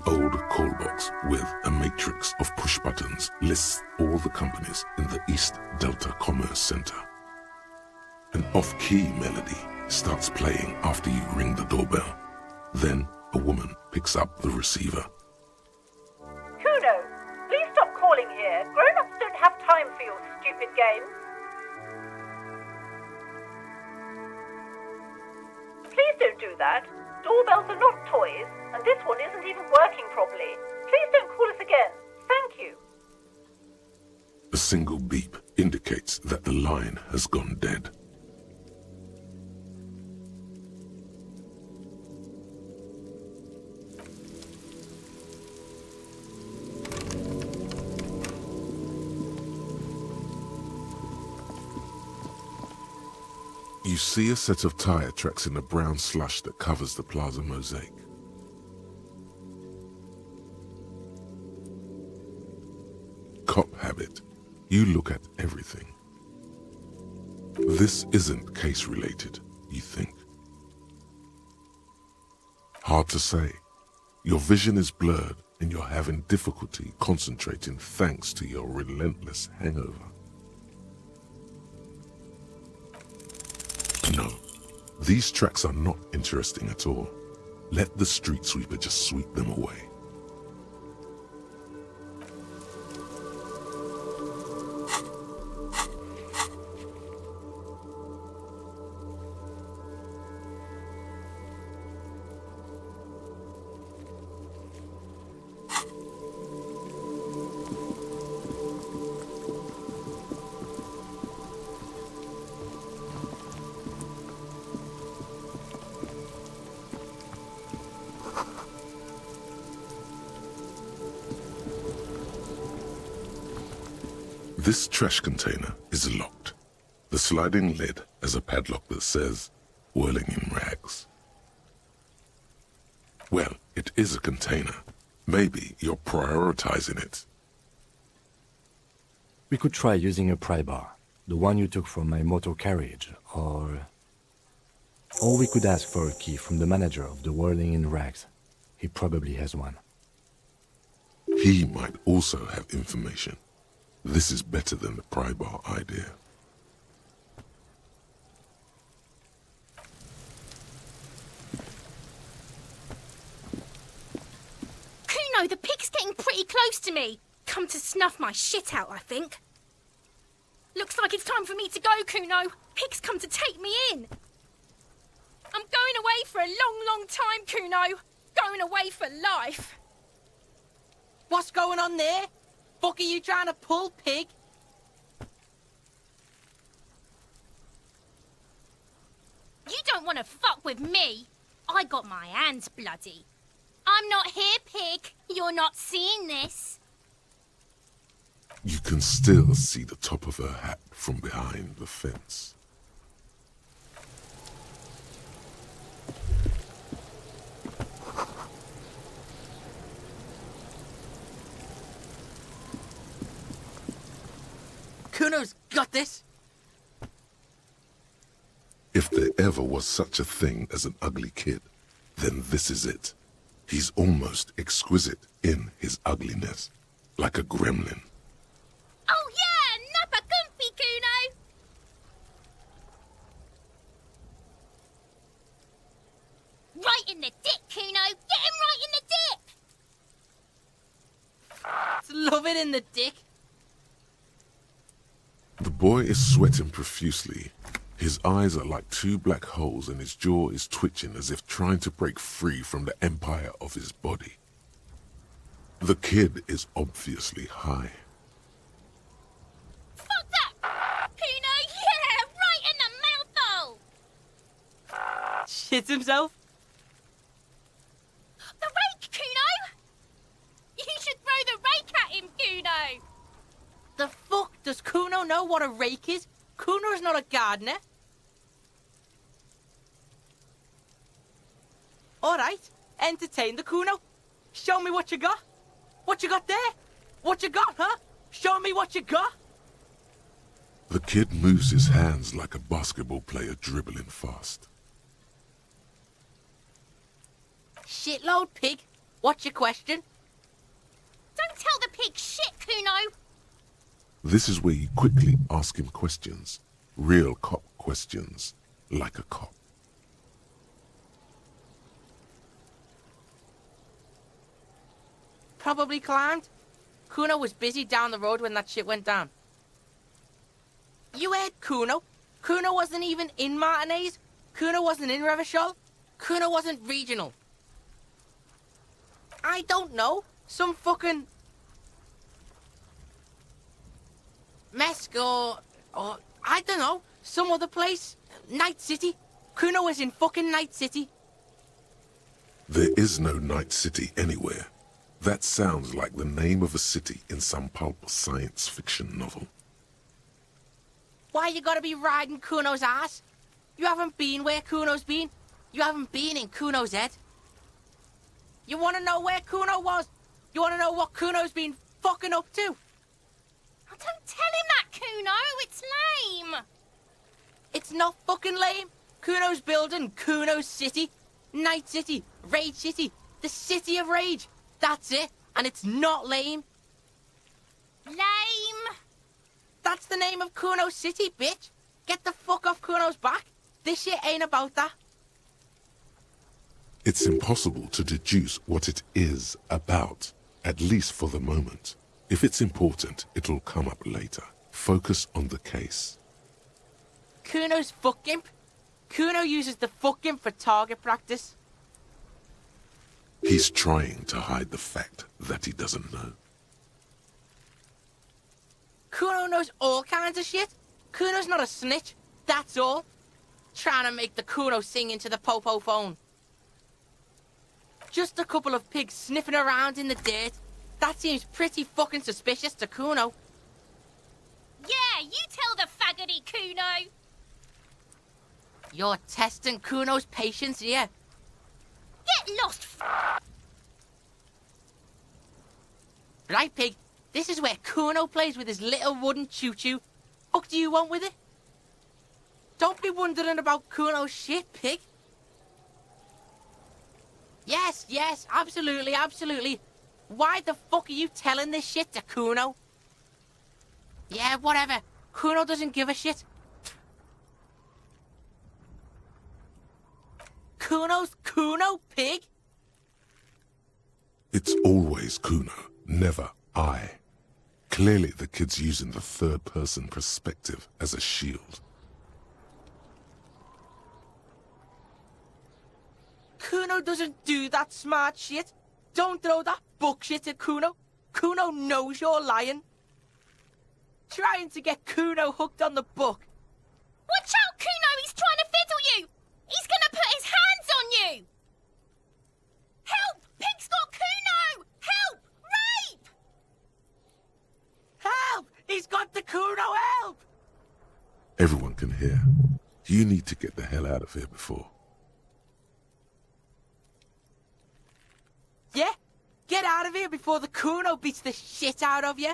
old call box with a matrix of push buttons lists all the companies in the East Delta Commerce Center. An off-key melody starts playing after you ring the doorbell. Then a woman picks up the receiver. Kuno, please stop calling here. Grown-ups don't have time for your stupid games. Please don't do that. Doorbells are not toys, and this one isn't even working properly. Please don't call us again. Thank you. A single beep indicates that the line has gone dead. You see a set of tire tracks in the brown slush that covers the plaza mosaic. Cop habit. You look at everything. This isn't case-related, you think. Hard to say. Your vision is blurred and you're having difficulty concentrating thanks to your relentless hangover. No, these tracks are not interesting at all. Let the street sweeper just sweep them away. This trash container is locked. The sliding lid has a padlock that says, "Whirling in rags." Well, it is a container. Maybe you're prioritizing it. We could try using a pry bar, the one you took from my motor carriage, or we could ask for a key from the manager of the Whirling in Rags. He probably has one. He might also have information. This is better than the pry bar idea. Kuno, the pig's getting pretty close to me. Come to snuff my shit out, I think. Looks like it's time for me to go, Kuno. Pig's come to take me in. I'm going away for a long, long time, Kuno. Going away for life. What's going on there? Fuck are you trying to pull, pig? You don't want to fuck with me. I got my hands bloody. I'm not here, pig. You're not seeing this. You can still see the top of her hat from behind the fence. Kuno's got this. If there ever was such a thing as an ugly kid, then this is it. He's almost exquisite in his ugliness, like a gremlin. Oh yeah, nappa comfy, Kuno. Right in the dick, Kuno. Get him right in the dick. Love it in the dick. The boy is sweating profusely. His eyes are like two black holes and his jaw is twitching as if trying to break free from the empire of his body. The kid is obviously high. Fuck that! Kuno, yeah, right in the mouthhole! Shits himself. The rake, Kuno! You should throw the rake at him, Kuno! The fuck? Does Kuno know what a rake is? Kuno's not a gardener. Alright, entertain the Kuno. Show me what you got. What you got there? What you got, huh? Show me what you got. The kid moves his hands like a basketball player dribbling fast. Shitload, pig. What's your question? Don't tell the pig shit, Kuno. This is where you quickly ask him questions. Real cop questions, like a cop. Probably climbed. Kuno was busy down the road when that shit went down. You heard Kuno? Kuno wasn't even in Martinez. Kuno wasn't in Revachol. Kuno wasn't regional. I don't know. Some fucking... Mesk or I don't know. Some other place. Night City. Kuno was in fucking Night City. There is no Night City anywhere. That sounds like the name of a city in some pulp science fiction novel. Why you gotta be riding Kuno's ass? You haven't been where Kuno's been. You haven't been in Kuno's head. You wanna know where Kuno was? You wanna know what Kuno's been fucking up to? Oh, don't tell him that, Kuno. It's lame. It's not fucking lame. Kuno's building Kuno's City. Night City. Rage City. The City of Rage. That's it. And it's not lame. Lame. That's the name of Kuno's City, bitch. Get the fuck off Kuno's back. This shit ain't about that. It's impossible to deduce what it is about, at least for the moment. If it's important, it'll come up later. Focus on the case. Kuno's fuck gimp. Kuno uses the fuck gimp for target practice. He's trying to hide the fact that he doesn't know. Kuno knows all kinds of shit. Kuno's not a snitch, that's all. Trying to make the Kuno sing into the popo phone. Just a couple of pigs sniffing around in the dirt. That seems pretty fucking suspicious to Kuno. Yeah, you tell the faggoty, Kuno. You're testing Kuno's patience here. Get lost, Right, pig. This is where Kuno plays with his little wooden choo-choo. Fuck do you want with it? Don't be wondering about Kuno's shit, pig. Yes, absolutely, absolutely. Why the fuck are you telling this shit to Kuno? Yeah, whatever. Kuno doesn't give a shit. Kuno's Kuno, pig? It's always Kuno, never I. Clearly the kid's using the third-person perspective as a shield. Kuno doesn't do that smart shit. Don't throw that book shit at Kuno. Kuno knows you're lying. Trying to get Kuno hooked on the book. Watch out, Kuno! He's trying to fiddle you! He's gonna put his hands on you! Help! Pig's got Kuno! Help! Rape! Help! He's got the Kuno, help! Everyone can hear. You need to get the hell out of here before. Yeah? Get out of here before the Kuno beats the shit out of you.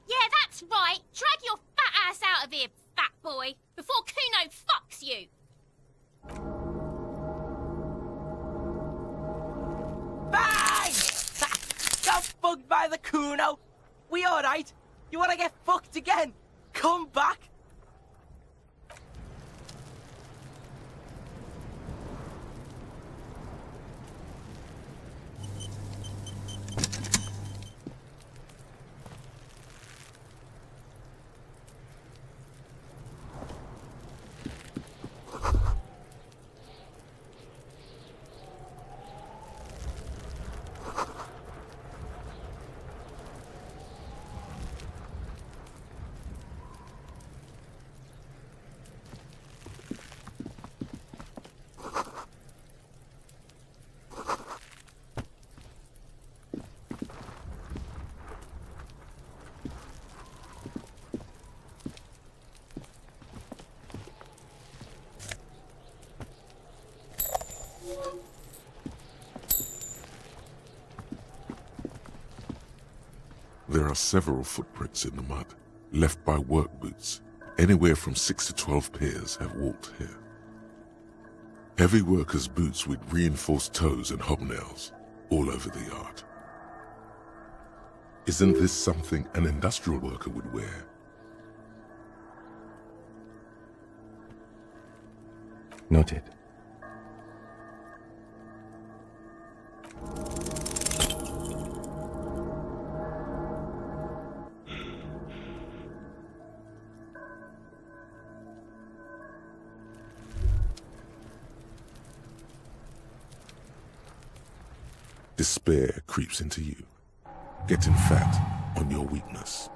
Yeah, that's right. Drag your fat ass out of here, fat boy, before Kuno fucks you. Bang! Got bugged by the Kuno. We alright? You wanna get fucked again? Come back. There are several footprints in the mud, left by work boots. Anywhere from 6 to 12 pairs have walked here. Heavy workers' boots with reinforced toes and hobnails. all over the yard. Isn't this something an industrial worker would wear? Noted. Despair creeps into you, getting fat on your weakness.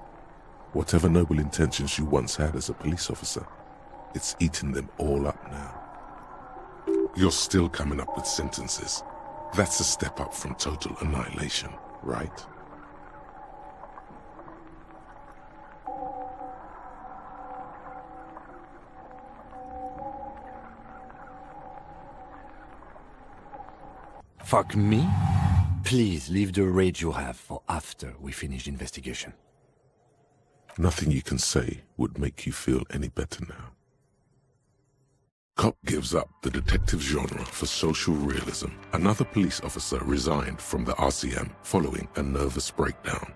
Whatever noble intentions you once had as a police officer, it's eating them all up now. You're still coming up with sentences. That's a step up from total annihilation, right? Fuck me? Please leave the rage you have for after we finish the investigation. Nothing you can say would make you feel any better now. Cop gives up the detective genre for social realism. Another police officer resigned from the RCM following a nervous breakdown.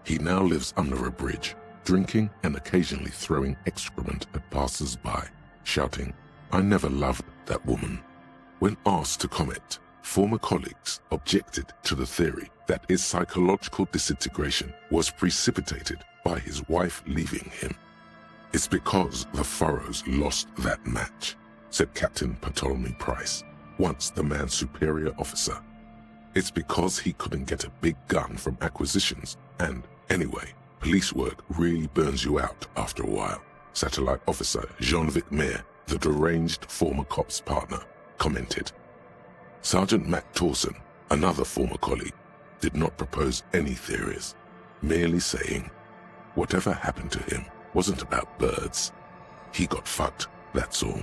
He now lives under a bridge, drinking and occasionally throwing excrement at passers-by, shouting, "I never loved that woman." When asked to comment, former colleagues objected to the theory that his psychological disintegration was precipitated by his wife leaving him. "It's because the Furrows lost that match," said Captain Ptolemy Price, once the man's superior officer. "It's because he couldn't get a big gun from acquisitions, and anyway, police work really burns you out after a while," Satellite Officer Jean-Vic Mayer, the deranged former cop's partner, commented. Sergeant Matt Torson, another former colleague, did not propose any theories, merely saying, "Whatever happened to him wasn't about birds. He got fucked, that's all."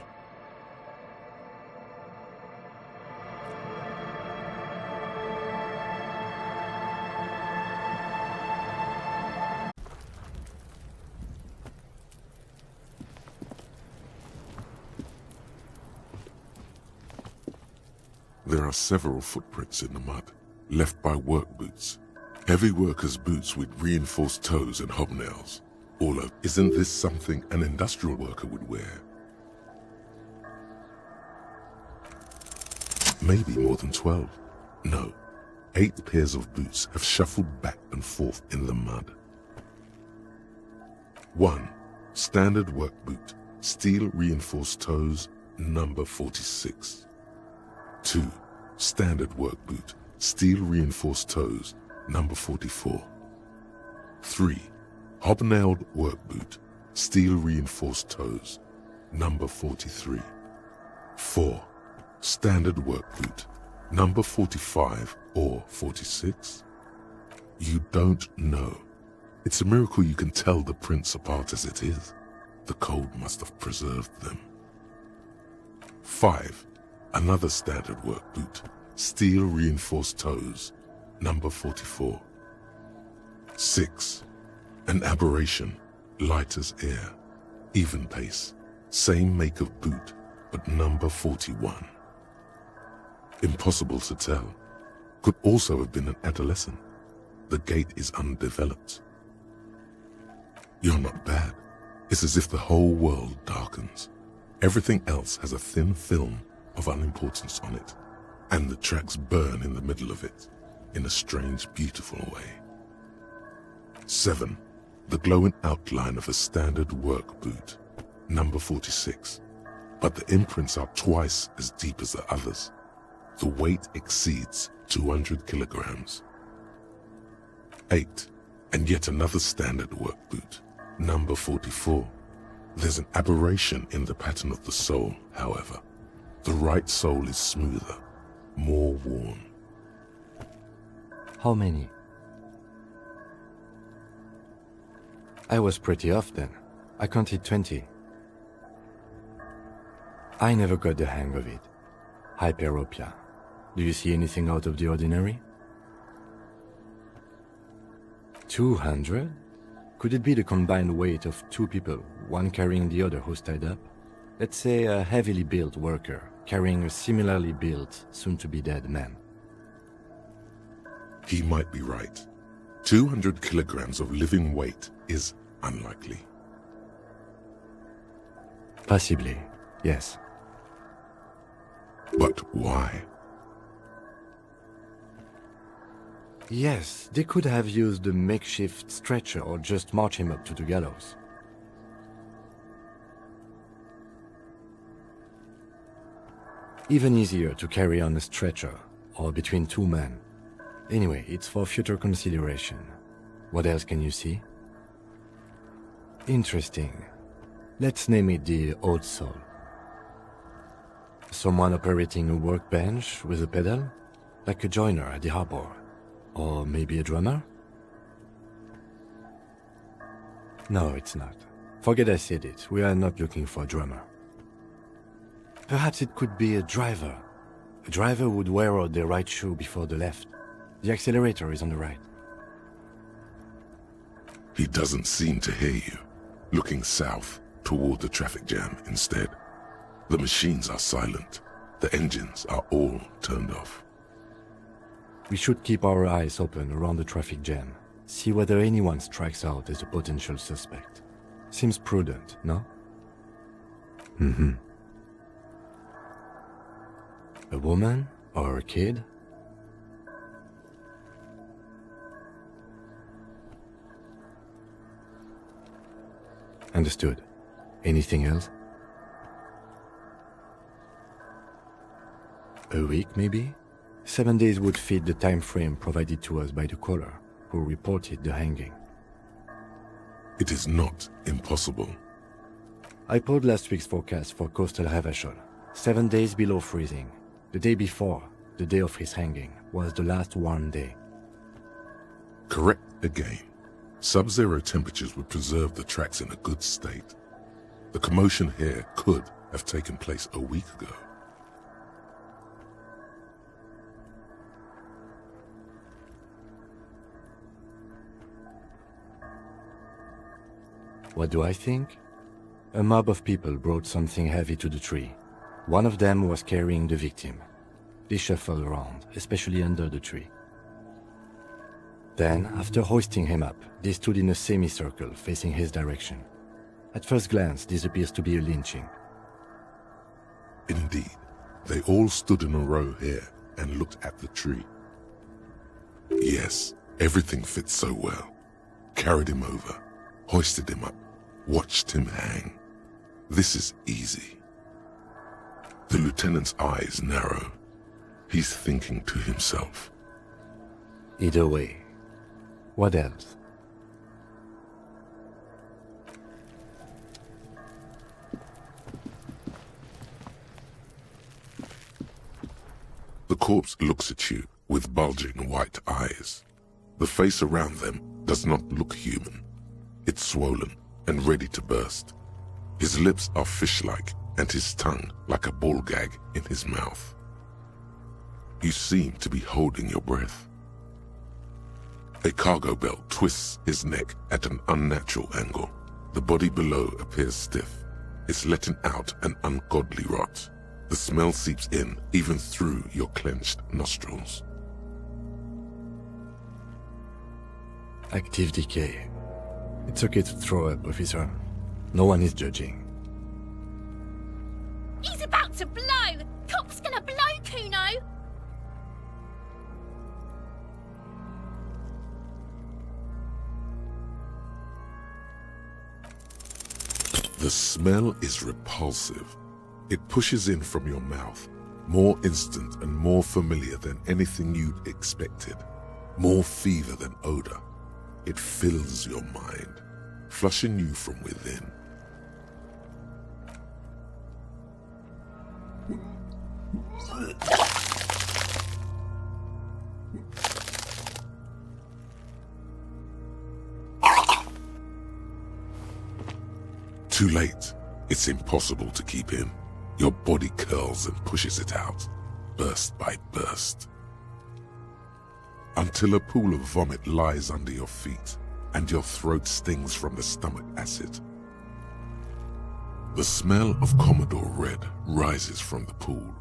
There are several footprints in the mud, left by work boots. Heavy workers' boots with reinforced toes and hobnails. All of, isn't this something an industrial worker would wear? Maybe more than 12. No, 8 pairs of boots have shuffled back and forth in the mud. 1. Standard work boot, steel reinforced toes, number 46. 2. Standard work boot, steel reinforced toes, number 44. 3. Hobnailed work boot, steel reinforced toes, number 43. 4. Standard work boot, number 45 or 46? You don't know. It's a miracle you can tell the prints apart as it is. The cold must have preserved them. 5. Another standard work boot, steel reinforced toes, number 44. 6. An aberration, light as air, even pace, same make of boot, but number 41. Impossible to tell. Could also have been an adolescent. The gait is undeveloped. You're not bad. It's as if the whole world darkens. Everything else has a thin film of unimportance on it, and the tracks burn in the middle of it, in a strange, beautiful way. 7. The glowing outline of a standard work boot, number 46, but the imprints are twice as deep as the others. The weight exceeds 200 kilograms. 8. And yet another standard work boot, number 44. There's an aberration in the pattern of the sole, however. The right sole is smoother, more worn. How many? I was pretty off then. I counted 20. I never got the hang of it. Hyperopia. Do you see anything out of the ordinary? 200? Could it be the combined weight of 2 people, one carrying the other who's tied up? Let's say a heavily built worker carrying a similarly built, soon-to-be-dead man. He might be right. 200 kilograms of living weight is unlikely. Possibly, yes. But why? Yes, they could have used a makeshift stretcher or just march him up to the gallows. Even easier to carry on a stretcher, or between two men. Anyway, it's for future consideration. What else can you see? Interesting. Let's name it the Old Soul. Someone operating a workbench with a pedal? Like a joiner at the harbor. Or maybe a drummer? No, it's not. Forget I said it. We are not looking for a drummer. Perhaps it could be a driver. A driver would wear out their right shoe before the left. The accelerator is on the right. He doesn't seem to hear you, looking south toward the traffic jam instead. The machines are silent. The engines are all turned off. We should keep our eyes open around the traffic jam. See whether anyone strikes out as a potential suspect. Seems prudent, no? Mm-hmm. A woman or a kid? Understood. Anything else? A week, maybe? 7 days would fit the time frame provided to us by the caller, who reported the hanging. It is not impossible. I pulled last week's forecast for coastal Havashol. 7 days below freezing. The day before, the day of his hanging, was the last warm day. Correct again. Sub-zero temperatures would preserve the tracks in a good state. The commotion here could have taken place a week ago. What do I think? A mob of people brought something heavy to the tree. One of them was carrying the victim. They shuffled around, especially under the tree. Then, after hoisting him up, they stood in a semicircle facing his direction. At first glance, this appears to be a lynching. Indeed, they all stood in a row here and looked at the tree. Yes, everything fits so well. Carried him over, hoisted him up, watched him hang. This is easy. The lieutenant's eyes narrow. He's thinking to himself. Either way. What else? The corpse looks at you with bulging white eyes. The face around them does not look human. It's swollen and ready to burst. His lips are fish-like and his tongue like a ball gag in his mouth. You seem to be holding your breath. A cargo belt twists his neck at an unnatural angle. The body below appears stiff. It's letting out an ungodly rot. The smell seeps in even through your clenched nostrils. Active decay. It's okay to throw up, officer. No one is judging. He's about to blow! Cop's gonna blow, Kuno! The smell is repulsive. It pushes in from your mouth, more instant and more familiar than anything you'd expected, more fever than odor. It fills your mind, flushing you from within. Too late. It's impossible to keep in. Your body curls and pushes it out, burst by burst. Until a pool of vomit lies under your feet and your throat stings from the stomach acid. The smell of Commodore Red rises from the pool.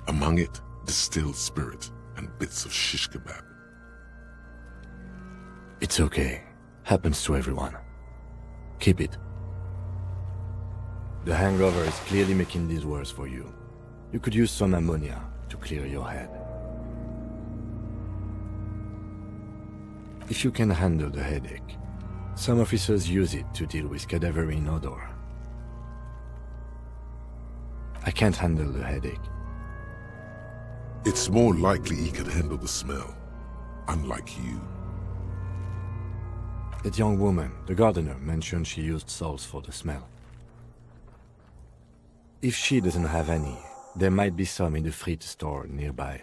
Among it, distilled spirit and bits of shish kebab. It's okay. Happens to everyone. Keep it. The hangover is clearly making this worse for you. You could use some ammonia to clear your head. If you can handle the headache, some officers use it to deal with cadaverine odor. I can't handle the headache. It's more likely he can handle the smell, unlike you. That young woman, the gardener, mentioned she used salts for the smell. If she doesn't have any, there might be some in the fridge store nearby.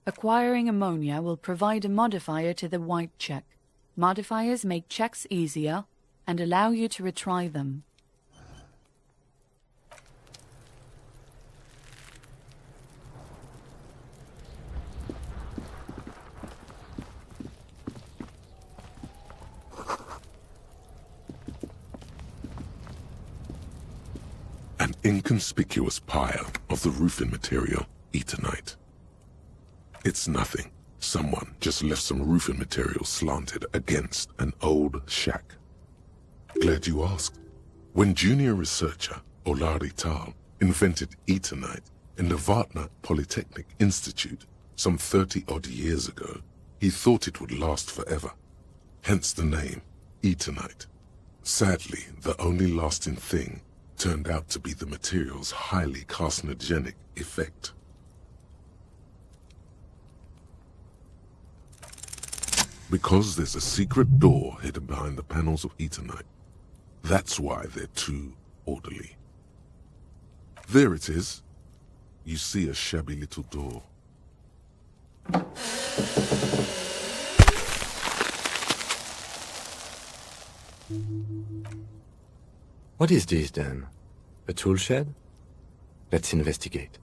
Acquiring ammonia will provide a modifier to the white check. Modifiers make checks easier and allow you to retry them. An inconspicuous pile of the roofing material, Eternite. It's nothing. Someone just left some roofing material slanted against an old shack. Glad you asked. When junior researcher Olari Tal invented Eternite in the Vartna Polytechnic Institute some 30-odd years ago, he thought it would last forever. Hence the name, Eternite. Sadly, the only lasting thing turned out to be the material's highly carcinogenic effect. Because there's a secret door hidden behind the panels of Eternite. That's why they're too orderly. There it is. You see a shabby little door. What is this, then? A tool shed? Let's investigate.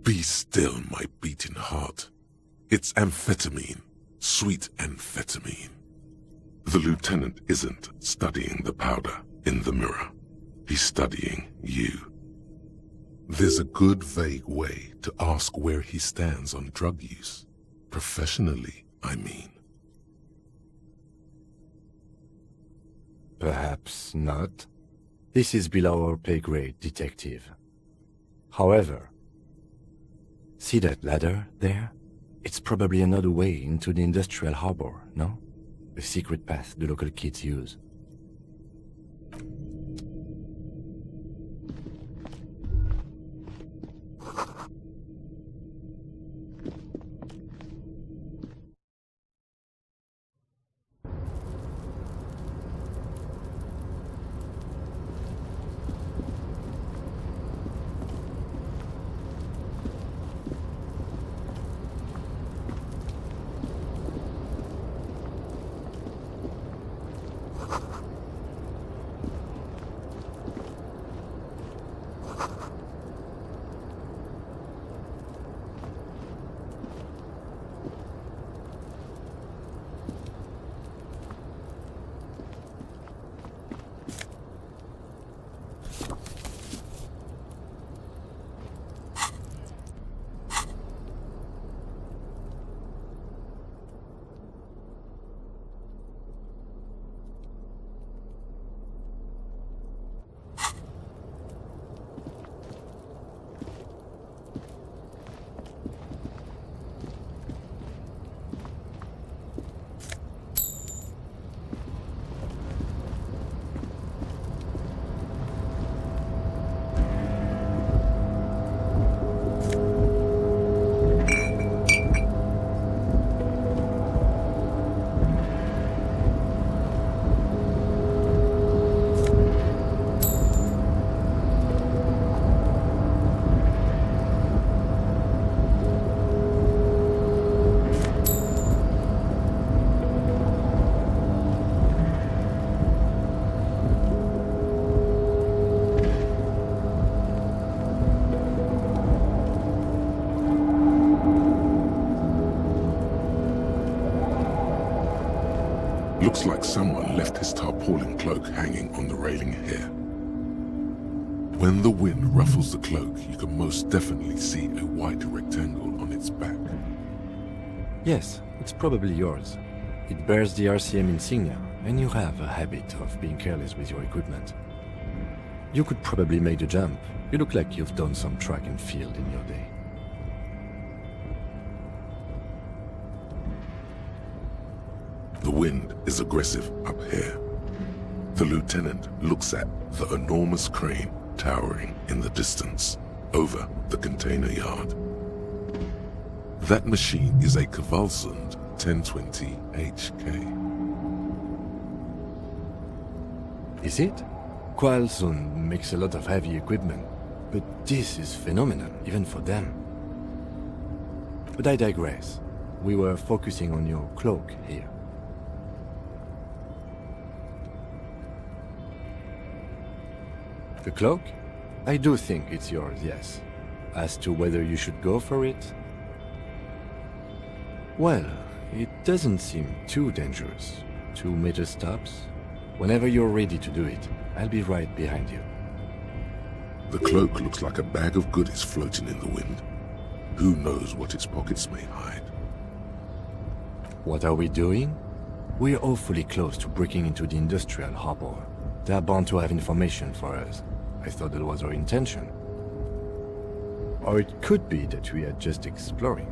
Be still, my beating heart. It's amphetamine. Sweet amphetamine. The lieutenant isn't studying the powder in the mirror. He's studying you. There's a good vague way to ask where he stands on drug use. Professionally, I mean. Perhaps not. This is below our pay grade, detective. However, see that ladder there? It's probably another way into the industrial harbor, no? A secret path the local kids use. Looks like someone left his tarpaulin cloak hanging on the railing here. When the wind ruffles the cloak, you can most definitely see a white rectangle on its back. Yes, it's probably yours. It bears the RCM insignia, and you have a habit of being careless with your equipment. You could probably make the jump. You look like you've done some track and field in your day. The wind is aggressive up here. The lieutenant looks at the enormous crane towering in the distance over the container yard. That machine is a Kvalsund 1020 HK. Is it? Kvalsund makes a lot of heavy equipment, but this is phenomenal, even for them. But I digress. We were focusing on your cloak here. The cloak? I do think it's yours, yes. As to whether you should go for it? Well, it doesn't seem too dangerous. 2 meter stops. Whenever you're ready to do it, I'll be right behind you. The cloak looks like a bag of goodies floating in the wind. Who knows what its pockets may hide? What are we doing? We're awfully close to breaking into the industrial harbor. They're bound to have information for us. I thought that was our intention. Or it could be that we are just exploring.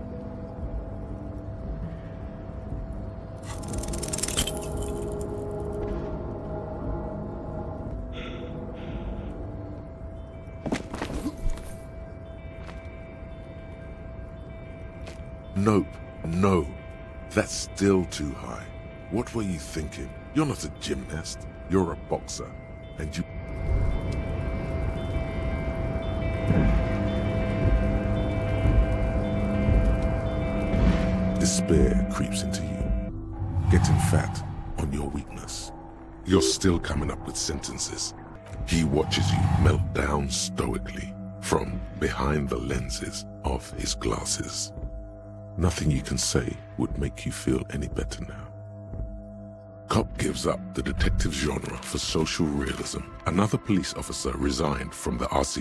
Nope, no. That's still too high. What were you thinking? You're not a gymnast. You're a boxer. And you... Despair creeps into you, getting fat on your weakness. You're still coming up with sentences. He watches you melt down stoically from behind the lenses of his glasses. Nothing you can say would make you feel any better now. Cop gives up the detective genre for social realism. Another police officer resigned from the RC